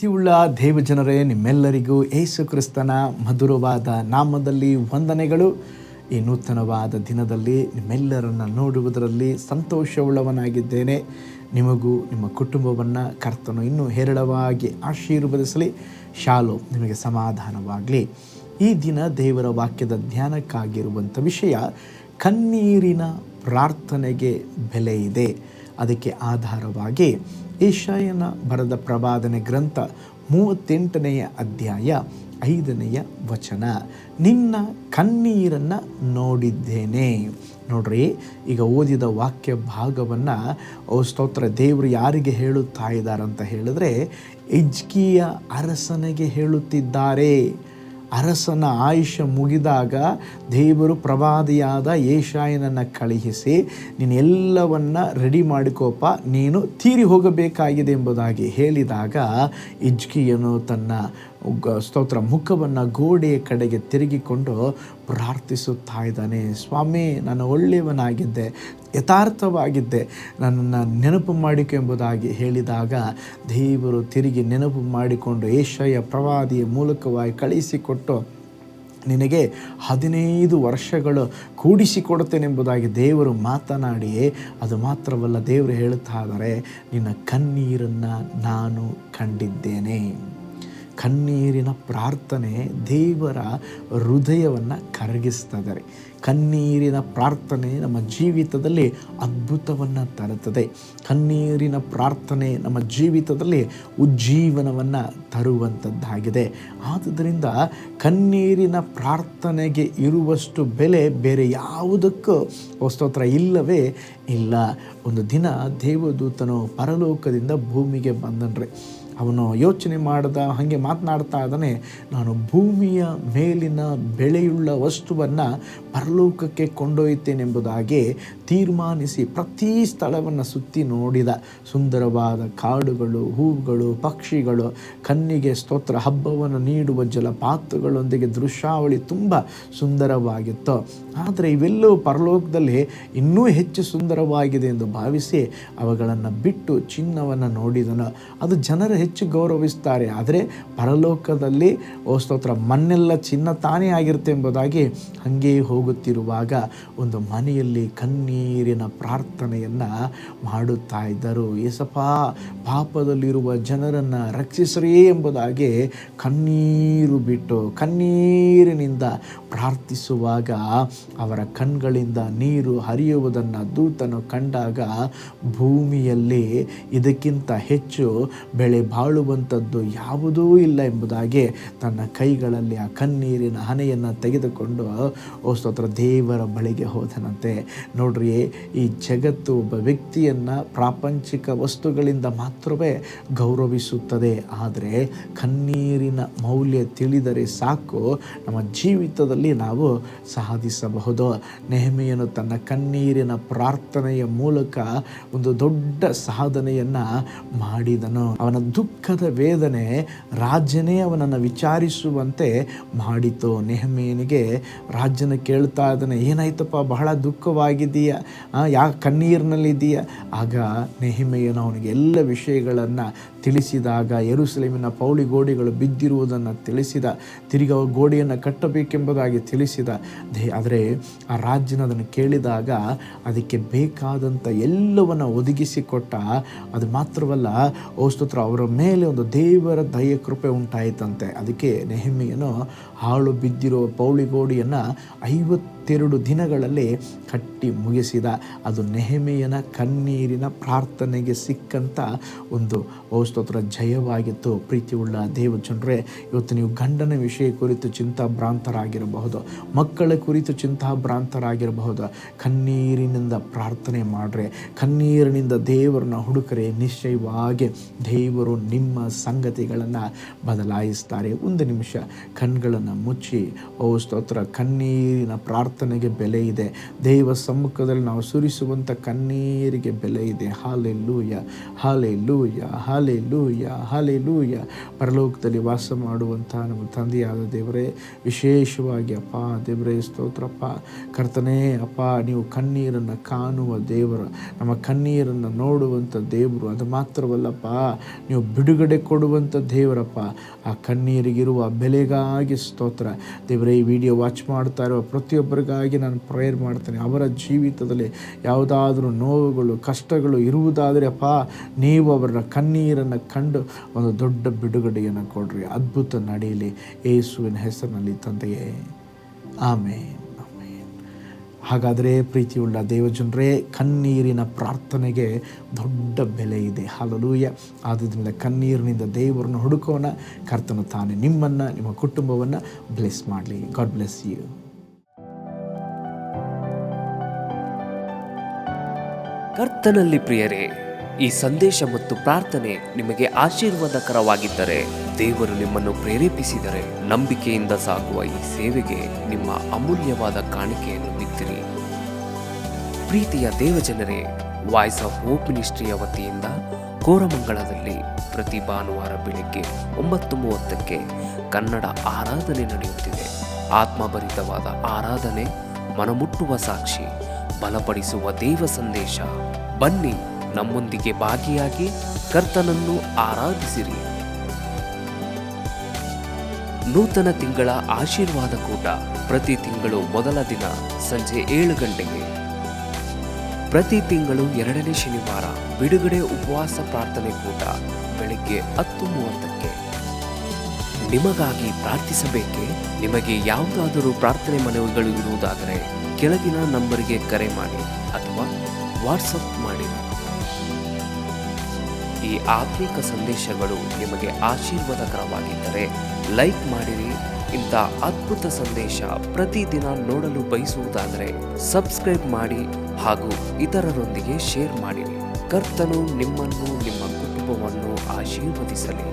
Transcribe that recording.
ಪ್ರೀತಿಯುಳ್ಳ ದೇವಜನರೇ, ನಿಮ್ಮೆಲ್ಲರಿಗೂ ಯೇಸು ಕ್ರಿಸ್ತನ ಮಧುರವಾದ ನಾಮದಲ್ಲಿ ವಂದನೆಗಳು. ಈ ನೂತನವಾದ ದಿನದಲ್ಲಿ ನಿಮ್ಮೆಲ್ಲರನ್ನು ನೋಡುವುದರಲ್ಲಿ ಸಂತೋಷವುಳ್ಳವನಾಗಿದ್ದೇನೆ. ನಿಮಗೂ ನಿಮ್ಮ ಕುಟುಂಬವನ್ನು ಕರ್ತನು ಇನ್ನೂ ಹೇರಳವಾಗಿ ಆಶೀರ್ವದಿಸಲಿ. ಶಾಲೋ, ನಿಮಗೆ ಸಮಾಧಾನವಾಗಲಿ. ಈ ದಿನ ದೇವರ ವಾಕ್ಯದ ಧ್ಯಾನಕ್ಕಾಗಿರುವಂಥ ವಿಷಯ ಕಣ್ಣೀರಿನ ಪ್ರಾರ್ಥನೆಗೆ ಬೆಲೆ ಇದೆ. ಅದಕ್ಕೆ ಆಧಾರವಾಗಿ ಯೆಶಾಯನ ಬರೆದ ಪ್ರವಾದನೆ ಗ್ರಂಥ 38ನೇ ಅಧ್ಯಾಯ 5ನೇ ವಚನ, ನಿನ್ನ ಕಣ್ಣೀರನ್ನು ನೋಡಿದ್ದೇನೆ. ನೋಡ್ರಿ, ಈಗ ಓದಿದ ವಾಕ್ಯ ಭಾಗವನ್ನು ಸ್ತೋತ್ರ ದೇವರು ಯಾರಿಗೆ ಹೇಳುತ್ತಾ ಇದ್ದಾರಂತ ಹೇಳಿದ್ರೆ, ಹಿಜ್ಕೀಯ ಅರಸನಿಗೆ ಹೇಳುತ್ತಿದ್ದಾರೆ. ಅರಸನ ಆಯುಷ್ಯ ಮುಗಿದಾಗ ದೇವರು ಪ್ರವಾದಿಯಾದ ಯೆಶಾಯನನ್ನು ಕಳುಹಿಸಿ, ನೀನು ಎಲ್ಲವನ್ನ ರೆಡಿ ಮಾಡಿಕೋಪ, ನೀನು ತೀರಿ ಹೋಗಬೇಕಾಗಿದೆ ಎಂಬುದಾಗಿ ಹೇಳಿದಾಗ ಹಿಜ್ಕೀಯನು ತನ್ನ ಸ್ತೋತ್ರ ಮುಖವನ್ನು ಗೋಡೆಯ ಕಡೆಗೆ ತಿರುಗಿಕೊಂಡು ಪ್ರಾರ್ಥಿಸುತ್ತಾ ಇದ್ದಾನೆ. ಸ್ವಾಮಿ, ನಾನು ಒಳ್ಳೆಯವನಾಗಿದ್ದೆ, ಯಥಾರ್ಥವಾಗಿದ್ದೆ, ನನ್ನನ್ನು ನೆನಪು ಮಾಡಿಕೊ ಎಂಬುದಾಗಿ ಹೇಳಿದಾಗ ದೇವರು ತಿರುಗಿ ನೆನಪು ಮಾಡಿಕೊಂಡು ಯೆಶಾಯ ಪ್ರವಾದಿಯ ಮೂಲಕವಾಗಿ ಕಳಿಸಿಕೊಟ್ಟು, ನಿನಗೆ 15 ವರ್ಷಗಳು ಕೂಡಿಸಿಕೊಡುತ್ತೇನೆಂಬುದಾಗಿ ದೇವರು ಮಾತನಾಡಿ, ಅದು ಮಾತ್ರವಲ್ಲ, ದೇವರು ಹೇಳುತ್ತಾ ಇದ್ದಾರೆ, ನಿನ್ನ ಕಣ್ಣೀರನ್ನು ನಾನು ಕಂಡಿದ್ದೇನೆ. ಕಣ್ಣೀರಿನ ಪ್ರಾರ್ಥನೆ ದೇವರ ಹೃದಯವನ್ನು ಕರಗಿಸ್ತದೆ. ಕಣ್ಣೀರಿನ ಪ್ರಾರ್ಥನೆ ನಮ್ಮ ಜೀವಿತದಲ್ಲಿ ಅದ್ಭುತವನ್ನು ತರುತ್ತದೆ. ಕಣ್ಣೀರಿನ ಪ್ರಾರ್ಥನೆ ನಮ್ಮ ಜೀವಿತದಲ್ಲಿ ಉಜ್ಜೀವನವನ್ನು ತರುವಂಥದ್ದಾಗಿದೆ. ಆದುದರಿಂದ ಕಣ್ಣೀರಿನ ಪ್ರಾರ್ಥನೆಗೆ ಇರುವಷ್ಟು ಬೆಲೆ ಬೇರೆ ಯಾವುದಕ್ಕೂ ಸ್ತೋತ್ರ ಇಲ್ಲವೇ ಇಲ್ಲ. ಒಂದು ದಿನ ದೇವದೂತನು ಪರಲೋಕದಿಂದ ಭೂಮಿಗೆ ಬಂದನ್ರಿ. ಅವನು ಯೋಚನೆ ಮಾಡ್ದ, ಹಾಗೆ ಮಾತನಾಡ್ತಾ ಇದ್ದಾನೆ, ನಾನು ಭೂಮಿಯ ಮೇಲಿನ ಬೆಳೆಯುಳ್ಳ ವಸ್ತುವನ್ನು ಪರಲೋಕಕ್ಕೆ ಕೊಂಡೊಯ್ತೇನೆಂಬುದಾಗಿ ತೀರ್ಮಾನಿಸಿ ಪ್ರತಿ ಸ್ಥಳವನ್ನು ಸುತ್ತಿ ನೋಡಿದ. ಸುಂದರವಾದ ಕಾಡುಗಳು, ಹೂವುಗಳು, ಪಕ್ಷಿಗಳು, ಕಣ್ಣಿಗೆ ಸ್ತೋತ್ರ ಹಬ್ಬವನ್ನು ನೀಡುವ ಜಲಪಾತಗಳೊಂದಿಗೆ ದೃಶ್ಯಾವಳಿ ತುಂಬ ಸುಂದರವಾಗಿತ್ತು. ಆದರೆ ಇವೆಲ್ಲವೂ ಪರಲೋಕದಲ್ಲಿ ಇನ್ನೂ ಹೆಚ್ಚು ಸುಂದರವಾಗಿದೆ ಎಂದು ಭಾವಿಸಿ ಅವುಗಳನ್ನು ಬಿಟ್ಟು ಚಿನ್ನವನ್ನು ನೋಡಿದನು. ಅದು ಜನರು ಹೆಚ್ಚು ಗೌರವಿಸ್ತಾರೆ, ಆದರೆ ಪರಲೋಕದಲ್ಲಿ ಸ್ತೋತ್ರ ಮಣ್ಣೆಲ್ಲ ಚಿನ್ನ ತಾನೇ ಆಗಿರುತ್ತೆ ಎಂಬುದಾಗಿ ಹಾಗೇ ಹೋಗುತ್ತಿರುವಾಗ ಒಂದು ಮನೆಯಲ್ಲಿ ಕಣ್ಣೀರಿನ ಪ್ರಾರ್ಥನೆಯನ್ನು ಮಾಡುತ್ತಾ ಇದ್ದರು. ಏಸಪ್ಪ, ಪಾಪದಲ್ಲಿರುವ ಜನರನ್ನು ರಕ್ಷಿಸ್ರೇ ಎಂಬುದಾಗಿ ಕಣ್ಣೀರು ಬಿಟ್ಟು ಕಣ್ಣೀರಿನಿಂದ ಪ್ರಾರ್ಥಿಸುವಾಗ ಅವರ ಕಣ್ಗಳಿಂದ ನೀರು ಹರಿಯುವುದನ್ನು ದೂತನು ಕಂಡಾಗ, ಭೂಮಿಯಲ್ಲಿ ಇದಕ್ಕಿಂತ ಹೆಚ್ಚು ಬೆಳೆ ಬಾಳುವಂಥದ್ದು ಯಾವುದೂ ಇಲ್ಲ ಎಂಬುದಾಗಿ ತನ್ನ ಕೈಗಳಲ್ಲಿ ಆ ಕಣ್ಣೀರಿನ ಹನೆಯನ್ನು ತೆಗೆದುಕೊಂಡು ಸ್ತೋತ್ರ ದೇವರ ಬಳಿಗೆ ಹೋದನಂತೆ. ನೋಡ್ರಿ, ಈ ಜಗತ್ತು ಒಬ್ಬ ವ್ಯಕ್ತಿಯನ್ನು ಪ್ರಾಪಂಚಿಕ ವಸ್ತುಗಳಿಂದ ಮಾತ್ರವೇ ಗೌರವಿಸುತ್ತದೆ. ಆದರೆ ಕಣ್ಣೀರಿನ ಮೌಲ್ಯ ತಿಳಿದರೆ ಸಾಕು, ನಮ್ಮ ಜೀವಿತದಲ್ಲಿ ನಾವು ಸಾಧಿಸಬಹುದು. ನೆಹೆಮೀಯನು ತನ್ನ ಕಣ್ಣೀರಿನ ಪ್ರಾರ್ಥನೆಯ ಮೂಲಕ ಒಂದು ದೊಡ್ಡ ಸಾಧನೆಯನ್ನು ಮಾಡಿದನು. ಅವನ ದುಃಖದ ವೇದನೆ ರಾಜನೇ ಅವನನ್ನು ವಿಚಾರಿಸುವಂತೆ ಮಾಡಿತು. ನೆಹೆಮೀಯನಿಗೆ ರಾಜನ ಕೇಳ್ತಾ ಇದ್ದಾನೆ, ಏನಾಯ್ತಪ್ಪ, ಬಹಳ ದುಃಖವಾಗಿದೆಯಾ, ಯಾಕೆ ಕಣ್ಣೀರಿನಲ್ಲಿದ್ದೀಯಾ? ಆಗ ನೆಹೆಮೀಯನು ಅವನಿಗೆ ಎಲ್ಲ ವಿಷಯಗಳನ್ನು ತಿಳಿಸಿದಾಗ, ಯೆರೂಸಲೇಮಿನ ಪೌಳಿ ಗೋಡೆಗಳು ಬಿದ್ದಿರುವುದನ್ನು ತಿಳಿಸಿದ, ತಿರುಗಿ ಗೋಡೆಯನ್ನು ಕಟ್ಟಬೇಕೆಂಬುದಾಗಿ ತಿಳಿಸಿದ. ಆದರೆ ಆ ರಾಜನ ಅದನ್ನು ಕೇಳಿದಾಗ ಅದಕ್ಕೆ ಬೇಕಾದಂಥ ಎಲ್ಲವನ್ನು ಒದಗಿಸಿಕೊಟ್ಟ. ಅದು ಮಾತ್ರವಲ್ಲ, ಸ್ತೋತ್ರ ಅವರ ಮೇಲೆ ಒಂದು ದೇವರ ದಯೆ ಕೃಪೆ ಉಂಟಾಯಿತಂತೆ. ಅದಕ್ಕೆ ನೆಹೆಮೀಯನು ಹಾಳು ಬಿದ್ದಿರುವ ಪೌಳಿ ಗೋಡೆಯನ್ನು 52 ದಿನಗಳಲ್ಲಿ ಕಟ್ಟಿ ಮುಗಿಸಿದ. ಅದು ನೆಹೆಮೀಯನ ಕಣ್ಣೀರಿನ ಪ್ರಾರ್ಥನೆಗೆ ಸಿಕ್ಕಂಥ ಒಂದು ಸ್ತೋತ್ರ ಜಯವಾಗಿತ್ತು. ಪ್ರೀತಿಯುಳ್ಳ ದೇವಜನರೇ, ಇವತ್ತು ನೀವು ಗಂಡನ ವಿಷಯ ಕುರಿತು ಚಿಂತಾಭ್ರಾಂತರಾಗಿರಬಹುದು, ಮಕ್ಕಳ ಕುರಿತು ಚಿಂತಾಭ್ರಾಂತರಾಗಿರಬಹುದು. ಕಣ್ಣೀರಿನಿಂದ ಪ್ರಾರ್ಥನೆ ಮಾಡ್ರೆ, ಕಣ್ಣೀರಿನಿಂದ ದೇವರನ್ನ ಹುಡುಕರೆ, ನಿಶ್ಚಯವಾಗಿ ದೇವರು ನಿಮ್ಮ ಸಂಗತಿಗಳನ್ನು ಬದಲಾಯಿಸ್ತಾರೆ. ಒಂದು ನಿಮಿಷ ಕಣ್ಗಳನ್ನು ಮುಚ್ಚಿ ಸ್ತೋತ್ರ, ಕಣ್ಣೀರಿನ ಪ್ರಾರ್ಥನೆಗೆ ಬೆಲೆ ಇದೆ. ದೇವ ಸಮ್ಮುಖದಲ್ಲಿ ನಾವು ಸುರಿಸುವಂಥ ಕಣ್ಣೀರಿಗೆ ಬೆಲೆ ಇದೆ. Hallelujah, hallelujah, hallelujah. Hallelujah, hallelujah. ಪರಲೋಕದಲ್ಲಿ ವಾಸ ಮಾಡುವಂಥ ನಮ್ಮ ತಂದೆಯಾದ ದೇವರೇ, ವಿಶೇಷವಾಗಿ ಅಪ್ಪ ದೇವರೇ ಸ್ತೋತ್ರಪ್ಪ. ಕರ್ತನೇ ಅಪ್ಪ, ನೀವು ಕಣ್ಣೀರನ್ನು ಕಾಣುವ ದೇವರು, ನಮ್ಮ ಕಣ್ಣೀರನ್ನು ನೋಡುವಂಥ ದೇವರು. ಅದು ಮಾತ್ರವಲ್ಲಪ್ಪ, ನೀವು ಬಿಡುಗಡೆ ಕೊಡುವಂಥ ದೇವರಪ್ಪ. ಆ ಕಣ್ಣೀರಿಗಿರುವ ಬೆಲೆಗಾಗಿ ಸ್ತೋತ್ರ ದೇವರೇ. ಈ ವಿಡಿಯೋ ವಾಚ್ ಮಾಡ್ತಾ ಇರುವ ಪ್ರತಿಯೊಬ್ಬರಿಗಾಗಿ ನಾನು ಪ್ರೇಯರ್ ಮಾಡ್ತೇನೆ. ಅವರ ಜೀವಿತದಲ್ಲಿ ಯಾವುದಾದ್ರೂ ನೋವುಗಳು, ಕಷ್ಟಗಳು ಇರುವುದಾದರೆ ಅಪ್ಪ, ನೀವು ಅವರ ಕಣ್ಣೀರನ್ನು ಕಂಡು ಒಂದು ದೊಡ್ಡ ಬಿಡುಗಡೆಯನ್ನು ಕೊಡ್ರಿ. ಅದ್ಭುತ ನಡೆಯಲಿ ಯೇಸುವಿನ ಹೆಸರಿನಲ್ಲಿ ತಂದೆಯೇ, ಆಮೇನ್, ಆಮೇನ್. ಹಾಗಾದರೆ ಪ್ರೀತಿಯುಳ್ಳ ದೇವಜನರೇ, ಕಣ್ಣೀರಿನ ಪ್ರಾರ್ಥನೆಗೆ ದೊಡ್ಡ ಬೆಲೆ ಇದೆ. ಹಲ್ಲೆಲೂಯಾ. ಆದ್ದರಿಂದ ಕಣ್ಣೀರಿನಿಂದ ದೇವರನ್ನು ಹುಡುಕೋಣ. ಕರ್ತನು ತಾನೇ ನಿಮ್ಮನ್ನು, ನಿಮ್ಮ ಕುಟುಂಬವನ್ನು ಬ್ಲೆಸ್ ಮಾಡಲಿ. God bless you. ಕರ್ತನಲ್ಲಿ ಪ್ರಿಯರೇ, ಈ ಸಂದೇಶ ಮತ್ತು ಪ್ರಾರ್ಥನೆ ನಿಮಗೆ ಆಶೀರ್ವಾದಕರವಾಗಿದ್ದರೆ, ದೇವರು ನಿಮ್ಮನ್ನು ಪ್ರೇರೇಪಿಸಿದರೆ, ನಂಬಿಕೆಯಿಂದ ಸಾಗುವ ಈ ಸೇವೆಗೆ ನಿಮ್ಮ ಅಮೂಲ್ಯವಾದ ಕಾಣಿಕೆಯನ್ನು ಬಿತ್ತಿರಿ. ಪ್ರೀತಿಯ ದೇವಜನರೇ, ವಾಯ್ಸ್ ಆಫ್ ಹೋಪ್ ಮಿನಿಸ್ಟ್ರಿಯ ವತಿಯಿಂದ ಕೋರಮಂಗಲದಲ್ಲಿ ಪ್ರತಿ ಭಾನುವಾರ ಬೆಳಿಗ್ಗೆ 9:30ಕ್ಕೆ ಕನ್ನಡ ಆರಾಧನೆ ನಡೆಯುತ್ತಿದೆ. ಆತ್ಮಭರಿತವಾದ ಆರಾಧನೆ, ಮನಮುಟ್ಟುವ ಸಾಕ್ಷಿ, ಬಲಪಡಿಸುವ ದೇವ ಸಂದೇಶ. ಬನ್ನಿ, ನಮ್ಮೊಂದಿಗೆ ಭಾಗಿಯಾಗಿ ಕರ್ತನನ್ನು ಆರಾಧಿಸಿರಿ. ನೂತನ ತಿಂಗಳ ಆಶೀರ್ವಾದ ಕೂಟ ಪ್ರತಿ ತಿಂಗಳು ಮೊದಲ ದಿನ ಸಂಜೆ 7 ಗಂಟೆಗೆ. ಪ್ರತಿ ತಿಂಗಳು 2ನೇ ಶನಿವಾರ ಬಿಡುಗಡೆ ಉಪವಾಸ ಪ್ರಾರ್ಥನೆ ಕೂಟ ಬೆಳಿಗ್ಗೆ 10:30ಕ್ಕೆ. ನಿಮಗಾಗಿ ಪ್ರಾರ್ಥಿಸಬೇಕೆ? ನಿಮಗೆ ಯಾವುದಾದರೂ ಪ್ರಾರ್ಥನೆ ಮನವಿಗಳು ಇರುವುದಾದರೆ ಕೆಳಗಿನ ನಂಬರಿಗೆ ಕರೆ ಮಾಡಿ ಅಥವಾ ವಾಟ್ಸಪ್ ಮಾಡಿ. ಈ ಆತ್ಮಿಕ ಸಂದೇಶಗಳು ನಿಮಗೆ ಆಶೀರ್ವಾದಕರವಾಗಿದ್ದರೆ ಲೈಕ್ ಮಾಡಿರಿ. ಇಂಥ ಅದ್ಭುತ ಸಂದೇಶ ಪ್ರತಿದಿನ ನೋಡಲು ಬಯಸುವುದಾದರೆ ಸಬ್ಸ್ಕ್ರೈಬ್ ಮಾಡಿ ಹಾಗೂ ಇತರರೊಂದಿಗೆ ಶೇರ್ ಮಾಡಿರಿ. ಕರ್ತನು ನಿಮ್ಮನ್ನು, ನಿಮ್ಮ ಕುಟುಂಬವನ್ನು ಆಶೀರ್ವದಿಸಲಿ.